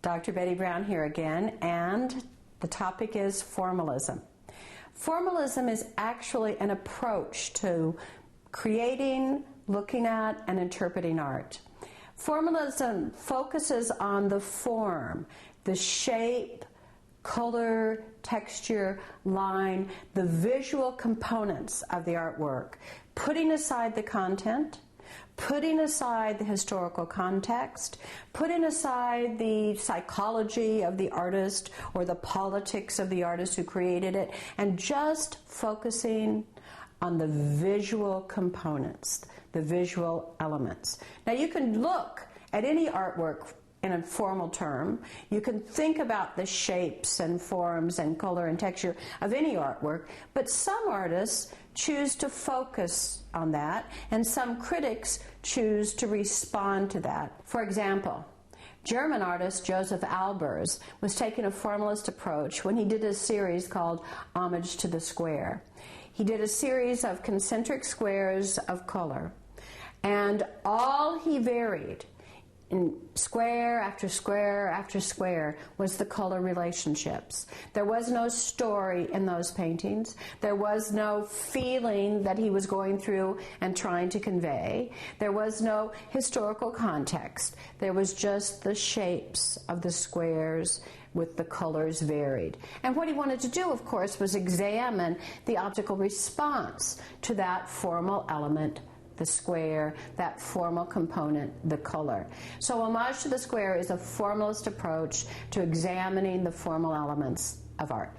Dr. Betty Brown here again, and the topic is formalism. Formalism is actually an approach to creating, looking at, and interpreting art. Formalism focuses on the form, the shape, color, texture, line, the visual components of the artwork, putting aside the content, putting aside the historical context, putting aside the psychology of the artist or the politics of the artist who created it, and just focusing on the visual components, the visual elements. Now you can look at any artwork in a formal term. You can think about the shapes and forms and color and texture of any artwork, but some artists choose to focus on that, and some critics choose to respond to that. For example, German artist Joseph Albers was taking a formalist approach when he did a series called Homage to the Square. He did a series of concentric squares of color, and all he varied in square after square after square was the color relationships. There was no story in those paintings. There was no feeling that he was going through and trying to convey. There was no historical context. There was just the shapes of the squares with the colors varied. And what he wanted to do, of course, was examine the optical response to that formal element, the square, that formal component, the color. So Homage to the Square is a formalist approach to examining the formal elements of art.